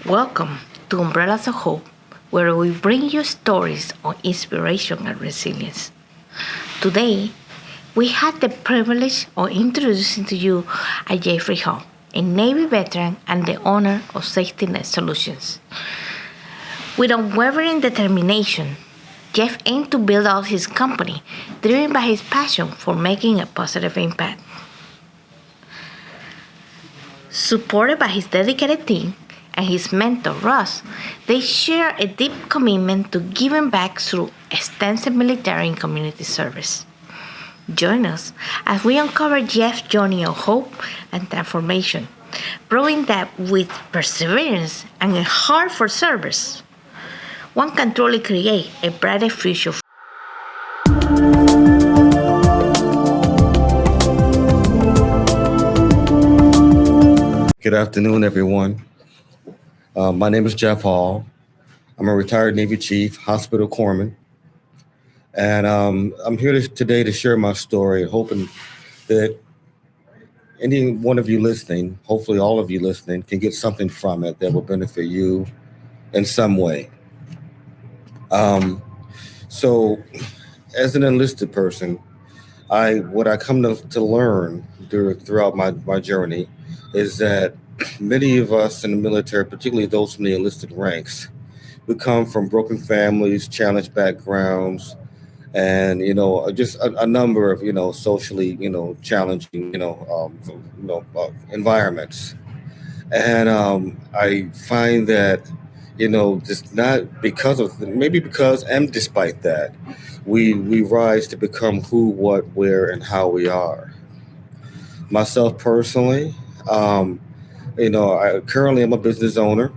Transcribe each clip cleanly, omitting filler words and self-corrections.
Welcome to Umbrellas of Hope, where we bring you stories of inspiration and resilience. Today, we had the privilege of introducing to you a Jeffrey Hall, a Navy veteran and the owner of Safety Net Solutions. With unwavering determination, Jeff aimed to build out his company, driven by his passion for making a positive impact. Supported by his dedicated team and his mentor Ross, they share a deep commitment to giving back through extensive military and community service. Join us as we uncover Jeff's journey of hope and transformation, proving that with perseverance and a heart for service, one can truly create a brighter future. Good afternoon, everyone. My name is Jeff Hall. I'm a retired Navy Chief, hospital corpsman, and I'm here today to share my story, hoping that any one of you listening, hopefully all of you listening, can get something from it that will benefit you in some way. So, as an enlisted person, what I come to learn throughout my journey is that many of us in the military, particularly those from the enlisted ranks, we come from broken families, challenged backgrounds, and just a number of socially challenging environments. And I find that just not because of maybe because and despite that, we rise to become who, what, where, and how we are. Myself personally, I currently am a business owner,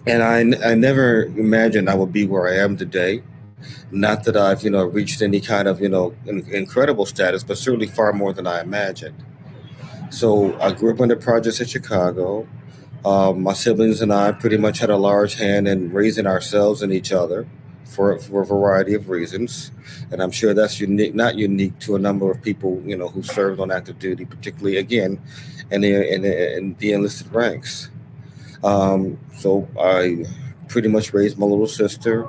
and I never imagined I would be where I am today. Not that I've reached any kind of incredible status, but certainly far more than I imagined. So I grew up in the projects in Chicago. My siblings and I pretty much had a large hand in raising ourselves and each other for a variety of reasons, and I'm sure that's unique, not unique to a number of people who served on active duty, particularly again in the enlisted ranks. So I pretty much raised my little sister,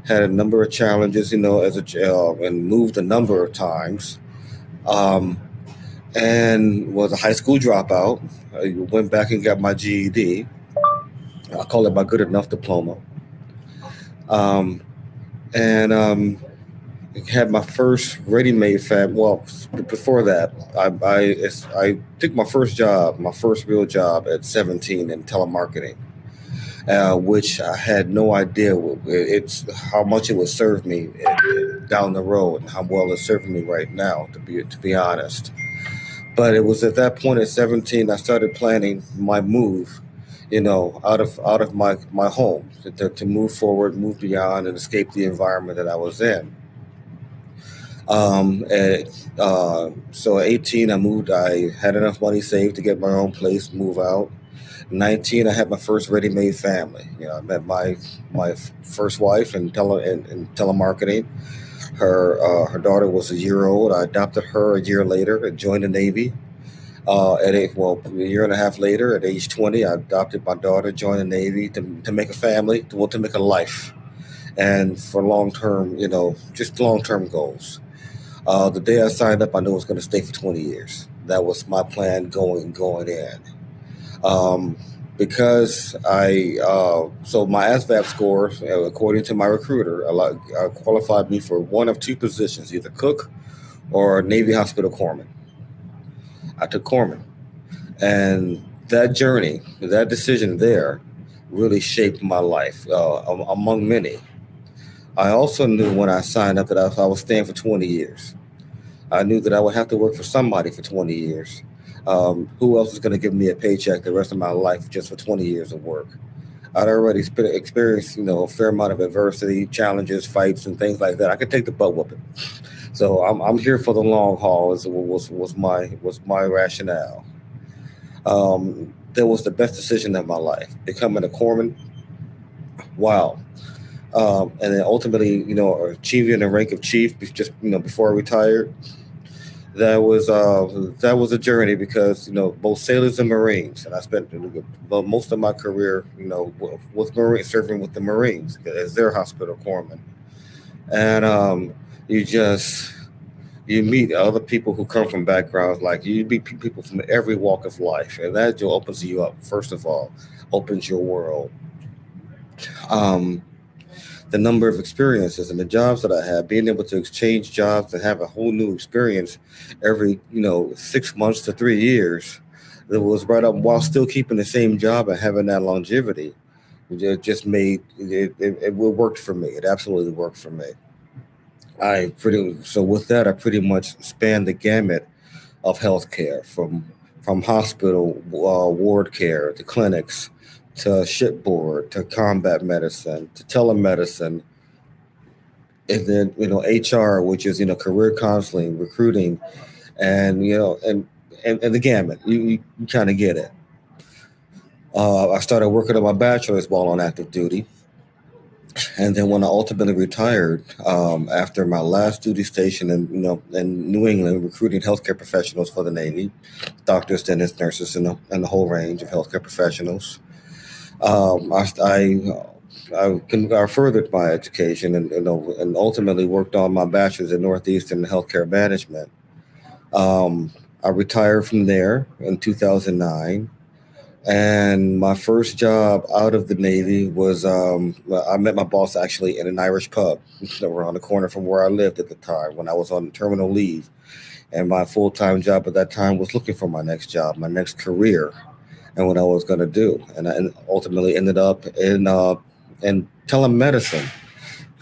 had a number of challenges, as a child, and moved a number of times. Um, and was a high school dropout. I went back and got my GED. I call it my good enough diploma. Um, and had my first ready-made fab. Well, before that, I took my first job, my first real job at 17 in telemarketing, which I had no idea it's how much it would serve me down the road, and how well it's serving me right now. To be honest, but it was at that point at 17 I started planning my move, out of my home to move forward, move beyond, and escape the environment that I was in. So at 18, I moved. I had enough money saved to get my own place, move out. 19, I had my first ready-made family. I met my first wife in telemarketing. Her daughter was a year old. I adopted her a year later and joined the Navy. A year and a half later, at age 20, I adopted my daughter, joined the Navy to make a family, to make a life, and for long term, just long term goals. The day I signed up, I knew I was going to stay for 20 years. That was my plan going in. Um, because so my ASVAB score, according to my recruiter, qualified me for one of two positions, either cook or Navy hospital corpsman. I took corpsman, and that journey, that decision there, really shaped my life, among many. I also knew when I signed up that I was staying for 20 years. I knew that I would have to work for somebody for 20 years. Who else is going to give me a paycheck the rest of my life just for 20 years of work? I'd already experienced, a fair amount of adversity, challenges, fights, and things like that. I could take the butt whooping. So I'm here for the long haul. Was my rationale. That was the best decision of my life. Becoming a corpsman, wow. And then ultimately, achieving the rank of chief just before I retired. that was a journey because both sailors and Marines, and I spent most of my career with Marine serving with the Marines as their hospital corpsman, and you just you meet other people who come from backgrounds like you meet people from every walk of life, and that just opens you up. First of all, opens your world. Um, the number of experiences and the jobs that I had, being able to exchange jobs and have a whole new experience every 6 months to 3 years, that was right up while still keeping the same job and having that longevity. It just made it worked for me. It absolutely worked for me. With that, I pretty much spanned the gamut of healthcare from hospital ward care to clinics to shipboard to combat medicine to telemedicine, and then HR, which is career counseling, recruiting, and and the gamut. You kind of get it. I started working on my bachelor's while on active duty, and then when I ultimately retired, after my last duty station in New England, recruiting healthcare professionals for the Navy, doctors, dentists, nurses, and the whole range of healthcare professionals. Um, I, I I furthered my education and ultimately worked on my bachelor's in Northeastern healthcare management. Um, I retired from there in 2009, and my first job out of the Navy was well, I met my boss actually in an Irish pub around the corner from where I lived at the time when I was on terminal leave. And my full time job at that time was looking for my next job, my next career, and what I was going to do. And I ultimately ended up in telemedicine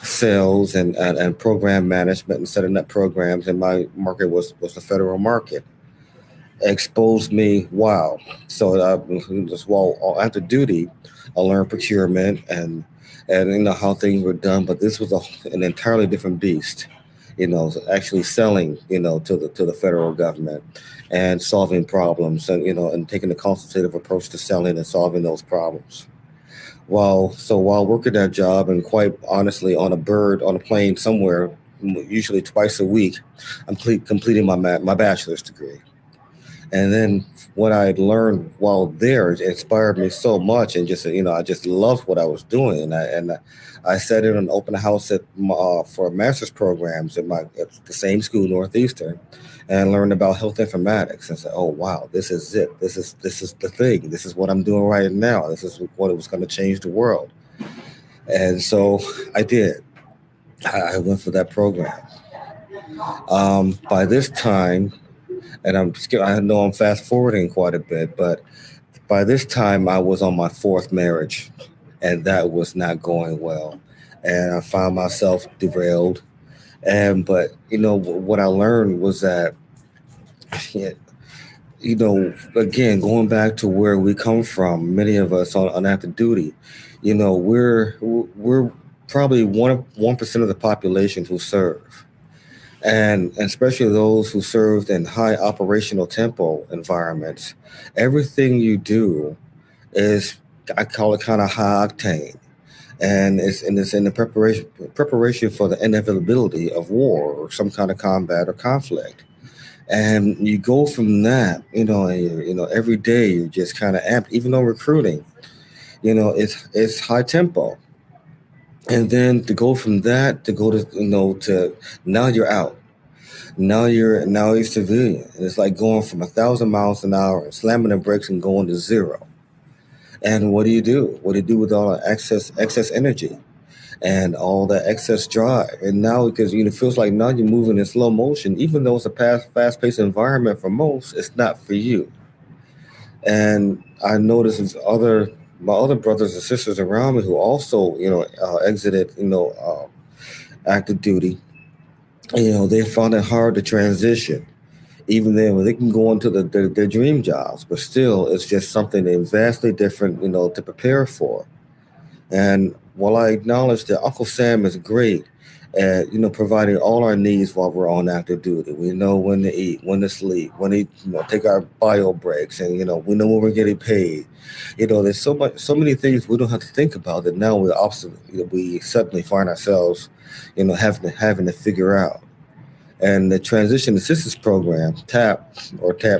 sales and program management and setting up programs. And my market was the federal market. Exposed me. Wow. So just while after duty, I learned procurement and how things were done. But this was an entirely different beast. Actually selling to the federal government and solving problems and taking a consultative approach to selling and solving those problems. While working that job and quite honestly on a plane somewhere, usually twice a week, completing my bachelor's degree. And then what I learned while there inspired me so much, and just I just loved what I was doing. And I sat in an open house for master's programs at the same school, Northeastern, and learned about health informatics. And said, "Oh wow, this is it. This is the thing. This is what I'm doing right now. This is what it was going to change the world." And so I did. I went for that program. By this time, and I know I'm fast forwarding quite a bit, but by this time I was on my fourth marriage, and that was not going well, and I found myself derailed. And but what I learned was that yeah, again, going back to where we come from, many of us on active duty, we're probably 1% of the population who serve, and especially those who served in high operational tempo environments. Everything you do is, I call it, kind of high octane, and it's in the preparation for the inevitability of war or some kind of combat or conflict. And you go from that, and every day you're just kind of amped. Even though recruiting, it's high tempo, and then to go from that to go to now you're out. Now you're civilian, and it's like going from 1,000 miles an hour and slamming the brakes and going to zero. And what do you do? What do you do with all the excess energy and all that excess drive? And now, because it feels like now you're moving in slow motion, even though it's a fast paced environment for most, it's not for you. And I noticed my other brothers and sisters around me who also exited active duty. They found it hard to transition, even then they can go into their dream jobs, but still it's just something that's vastly different to prepare for. And while I acknowledge that Uncle Sam is great at providing all our needs while we're on active duty, we know when to eat, when to sleep, when to take our bio breaks, and we know when we're getting paid. There's so many things we don't have to think about that now we suddenly find ourselves having to figure out. And the transition assistance program, TAP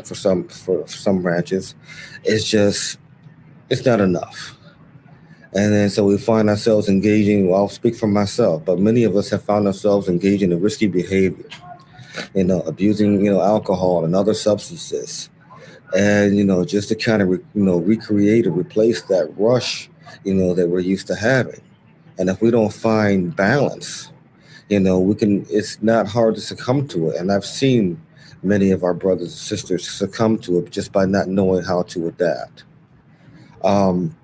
for some branches, is just it's not enough. And then so we find ourselves engaging. Well, I'll speak for myself, but many of us have found ourselves engaging in risky behavior, abusing alcohol and other substances, and just to kind of recreate or replace that rush that we're used to having. And if we don't find balance, we can it's not hard to succumb to it. And I've seen many of our brothers and sisters succumb to it just by not knowing how to adapt. Um,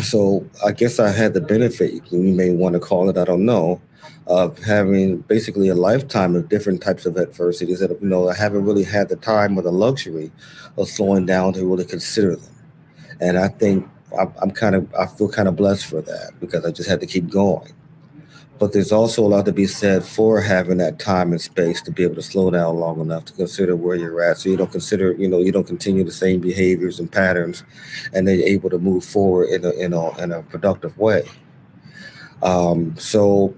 so I guess I had the benefit, you may want to call it, I don't know, of having basically a lifetime of different types of adversities that I haven't really had the time or the luxury of slowing down to really consider them. And I think I feel kind of blessed for that because I just had to keep going. But there's also a lot to be said for having that time and space to be able to slow down long enough to consider where you're at, so you don't continue the same behaviors and patterns, and then you're able to move forward in a productive way. So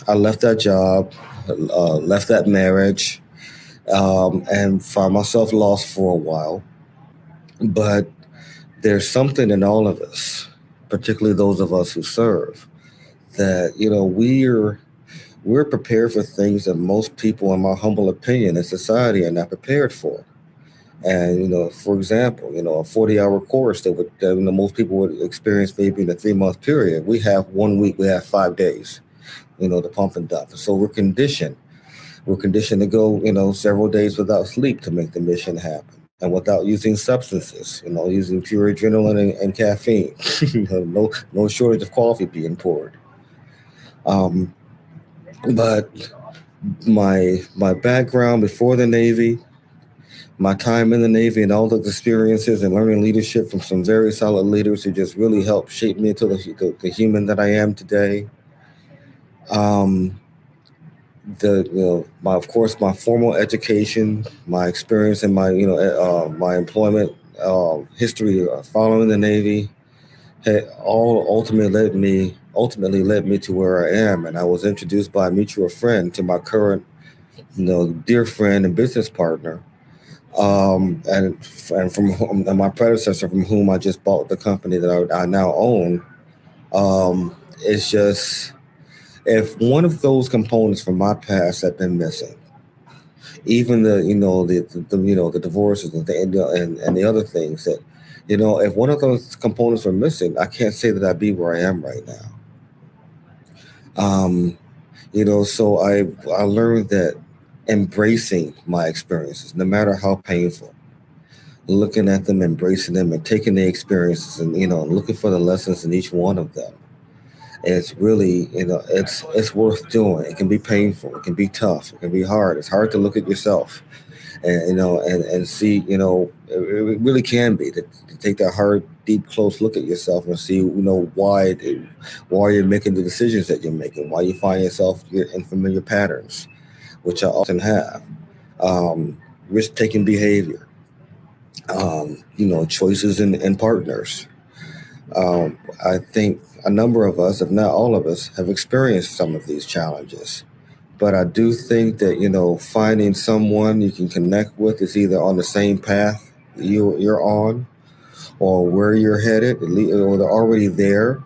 I left that job, left that marriage, and found myself lost for a while. But there's something in all of us, particularly those of us who serve, that we're prepared for things that most people, in my humble opinion, in society are not prepared for. And for example, a 40-hour course that most people would experience maybe in a 3 month period, we have 1 week, we have 5 days, to pump and dump. So we're conditioned to go, several days without sleep to make the mission happen. And without using substances, using pure adrenaline and caffeine. No shortage of coffee being poured. Um, but my background before the Navy, my time in the Navy, and all the experiences and learning leadership from some very solid leaders who just really helped shape me into the human that I am today. Um, the my of course my formal education, my experience, and my employment history following the Navy had all ultimately led me to where I am, and I was introduced by a mutual friend to my current dear friend and business partner, and from whom, and my predecessor from whom I just bought the company that I now own. It's just, if one of those components from my past had been missing, even the divorces and the other things that, if one of those components were missing, I can't say that I'd be where I am right now. Um, so I learned that embracing my experiences, no matter how painful, looking at them, embracing them, and taking the experiences, and looking for the lessons in each one of them. It's really, it's worth doing. It can be painful, it can be tough, it can be hard. It's hard to look at yourself and and see, it really can be to take that hard, deep, close look at yourself and see, why you're making the decisions that you're making, why you find yourself in familiar patterns, which I often have. Risk taking behavior, choices in partners. I think a number of us, if not all of us, have experienced some of these challenges. But I do think that, finding someone you can connect with is either on the same path you're on, or where you're headed, or they're already there.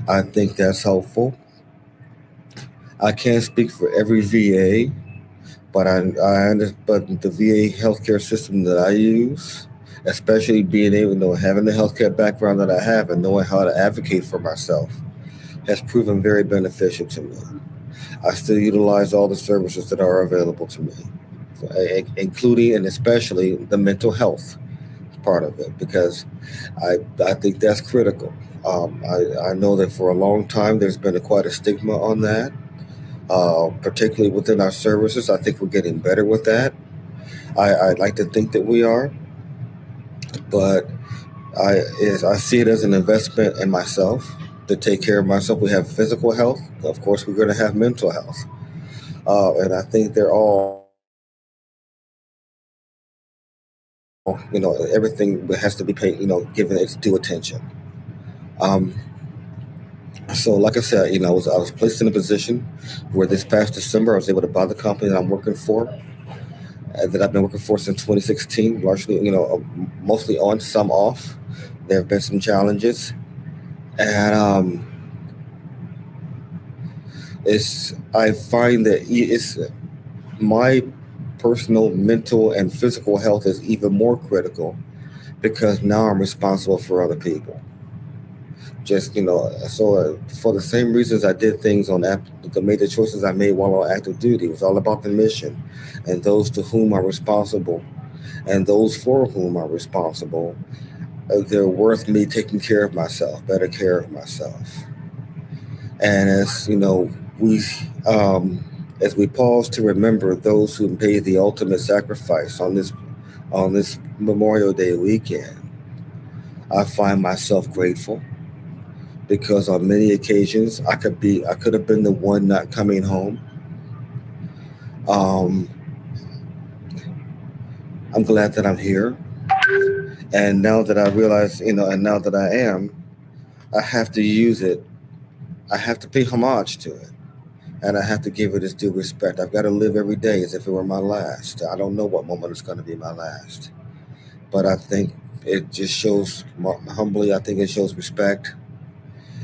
I think that's helpful. I can't speak for every VA, but but the VA healthcare system that I use, especially being able to having the healthcare background that I have and knowing how to advocate for myself, has proven very beneficial to me. I still utilize all the services that are available to me, including and especially the mental health part of it, because I think that's critical. I know that for a long time there's been quite a stigma on that, particularly within our services. I think we're getting better with that. I'd like to think that we are, but I see it as an investment in myself to take care of myself. We have physical health. Of course, we're going to have mental health. And I think they're all, everything has to be paid, given its due attention. Um, So, like I said, I was placed in a position where this past December I was able to buy the company that I'm working for, that I've been working for since 2016, largely, mostly on, some off. There have been some challenges, and it's I find that it's my personal, mental, and physical health is even more critical because now I'm responsible for other people. Just so for the same reasons I did things made the choices I made while on active duty. It was all about the mission and those to whom I'm responsible and those for whom I'm responsible. They're worth me taking care of myself, better care of myself. And we um, as we pause to remember those who paid the ultimate sacrifice on this Memorial Day weekend, I find myself grateful because on many occasions I could have been the one not coming home. Um, I'm glad that I'm here, and now that I realize, and now that I am, I have to use it. I have to pay homage to it, and I have to give it its due respect. I've got to live every day as if it were my last. I don't know what moment it's going to be my last, but I think it just shows humbly. I think it shows respect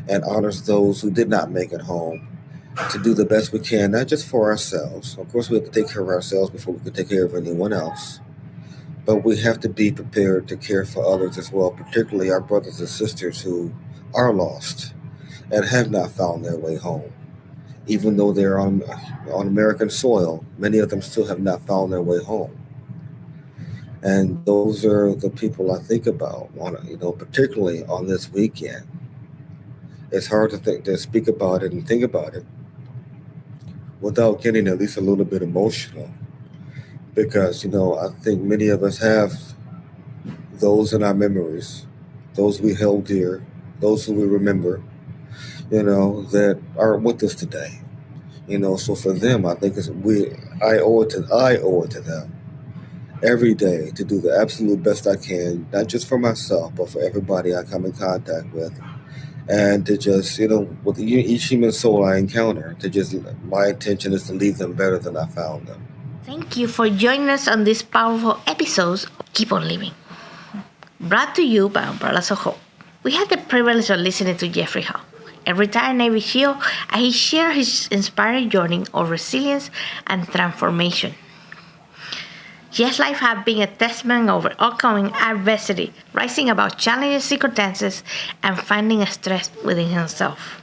and honors those who did not make it home to do the best we can, not just for ourselves. Of course, we have to take care of ourselves before we can take care of anyone else. But we have to be prepared to care for others as well, particularly our brothers and sisters who are lost and have not found their way home. Even though they're on American soil, many of them still have not found their way home. And those are the people I think about, particularly on this weekend. It's hard to speak about it and think about it without getting at least a little bit emotional because I think many of us have those in our memories, those we held dear, those who we remember, that are with us today. So for them, I think I owe it to them every day to do the absolute best I can, not just for myself, but for everybody I come in contact with, and to just with each human soul I encounter, to just my intention is to leave them better than I found them. Thank you for joining us on this powerful episode of Keep On Living, brought to you by Umbrellas of Hope. We had the privilege of listening to Jeffrey Hall, a retired Navy SEAL, and he shared his inspiring journey of resilience and transformation. His life has been a testament of overcoming adversity, rising above challenging circumstances, and finding strength within himself.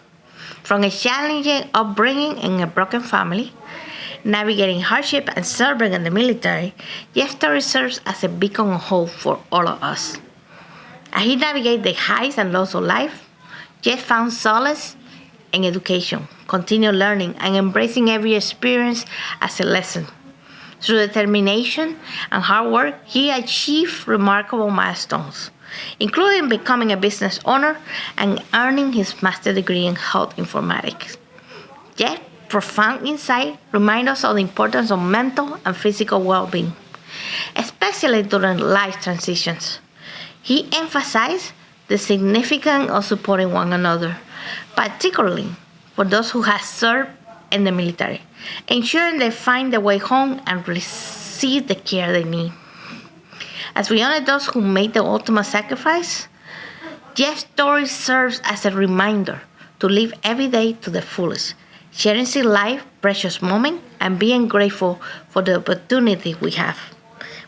From a challenging upbringing in a broken family, navigating hardship and serving in the military, Jeff's story serves as a beacon of hope for all of us. As he navigated the highs and lows of life, Jeff found solace in education, continued learning, and embracing every experience as a lesson. Through determination and hard work, he achieved remarkable milestones, including becoming a business owner and earning his master's degree in health informatics. Yet, profound insight reminds us of the importance of mental and physical well-being, especially during life transitions. He emphasized the significance of supporting one another, particularly for those who have served in the military, ensuring they find their way home and receive the care they need. As we honor those who made the ultimate sacrifice, Jeff's story serves as a reminder to live every day to the fullest, cherishing life, precious moment, and being grateful for the opportunity we have.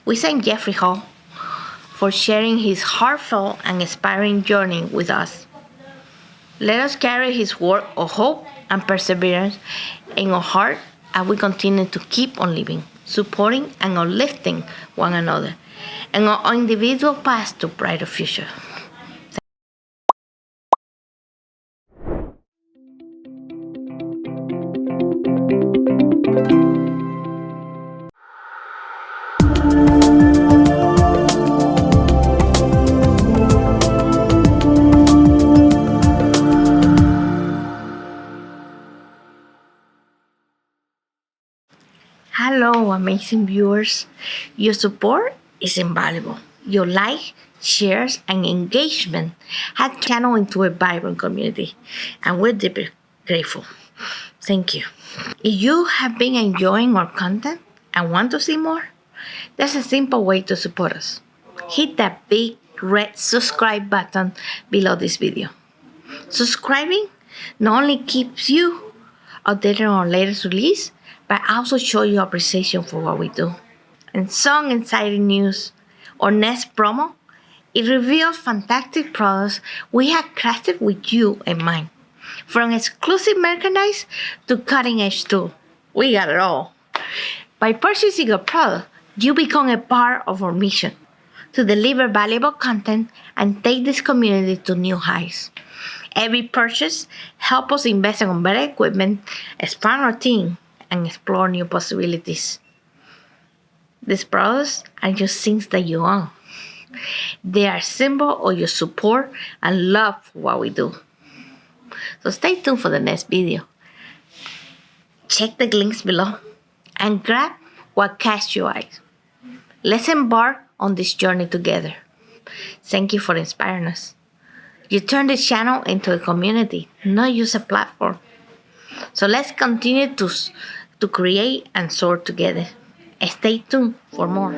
We thank Jeffrey Hall for sharing his heartfelt and inspiring journey with us. Let us carry his word of hope and perseverance in our heart as we continue to keep on living, supporting and uplifting one another, and our individual path to brighter future. Hello, amazing viewers. Your support is invaluable. Your like, shares, and engagement has channeled into a vibrant community, and we're deeply grateful. Thank you. If you have been enjoying our content and want to see more, there's a simple way to support us. Hit that big red subscribe button below this video. Subscribing not only keeps you updated on our latest release, but also shows your appreciation for what we do. And some exciting news, our next promo, it reveals fantastic products we have crafted with you in mind. From exclusive merchandise to cutting-edge tools, we got it all. By purchasing a product, you become a part of our mission to deliver valuable content and take this community to new heights. Every purchase helps us invest in better equipment, expand our team, and explore new possibilities. These products are just things that you own. They are a symbol of your support and love for what we do. So stay tuned for the next video. Check the links below and grab what catches your eye. Let's embark on this journey together. Thank you for inspiring us. You turn this channel into a community, not just a platform. So let's continue to create and soar together. Stay tuned for more.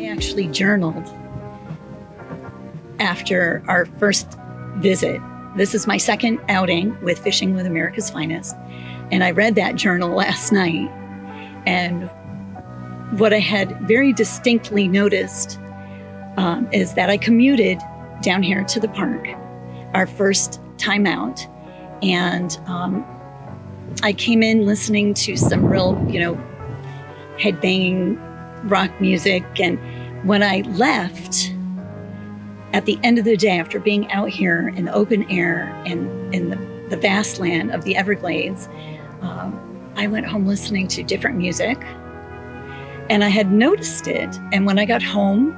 Actually journaled after our first visit. This is my second outing with Fishing with America's Finest, and I read that journal last night, and what I had very distinctly noticed is that I commuted down here to the park, our first time out, and I came in listening to some real, headbanging rock music, and when I left, at the end of the day, after being out here in the open air and in the vast land of the Everglades, I went home listening to different music, and I had noticed it. And when I got home,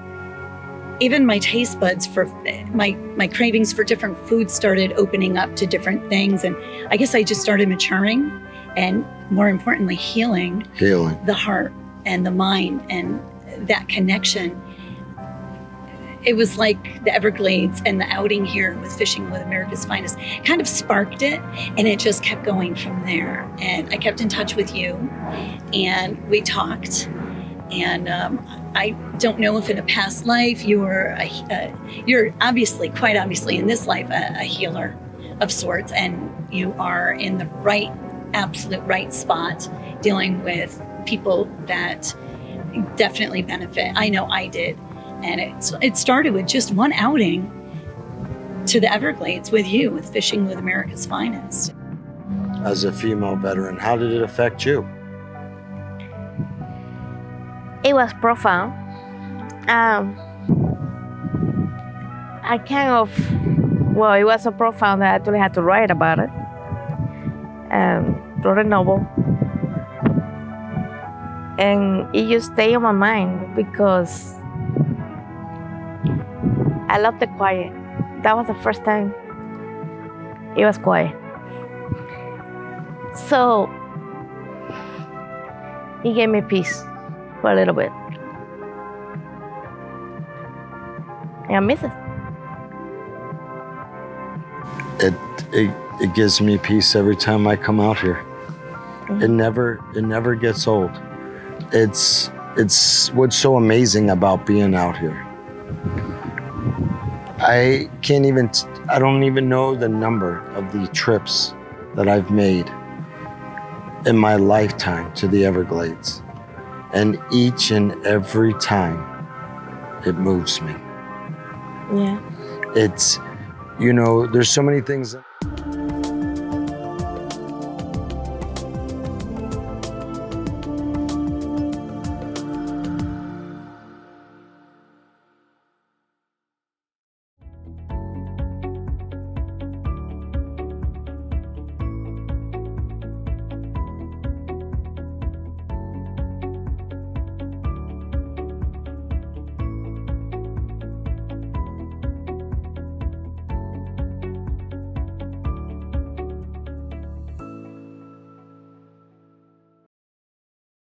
even my taste buds for my cravings for different foods started opening up to different things. And I guess I just started maturing and, more importantly, healing the heart and the mind and that connection. It was like the Everglades and the outing here with Fishing with America's Finest kind of sparked it, and it just kept going from there. And I kept in touch with you, and we talked. And I don't know if in a past life you're obviously, quite obviously in this life, a healer of sorts, and you are in the absolute right spot dealing with people that definitely benefit. I know I did. And it started with just one outing to the Everglades with you, with Fishing with America's Finest. As a female veteran, how did it affect you? It was profound. It was so profound that I actually had to write about it. Wrote a novel. And it just stayed on my mind because I love the quiet. That was the first time it was quiet. So it gave me peace for a little bit. And I miss it. It gives me peace every time I come out here. Mm-hmm. It never gets old. It's what's so amazing about being out here. I don't even know the number of the trips that I've made in my lifetime to the Everglades. And each and every time it moves me. Yeah. It's, you know, there's so many things.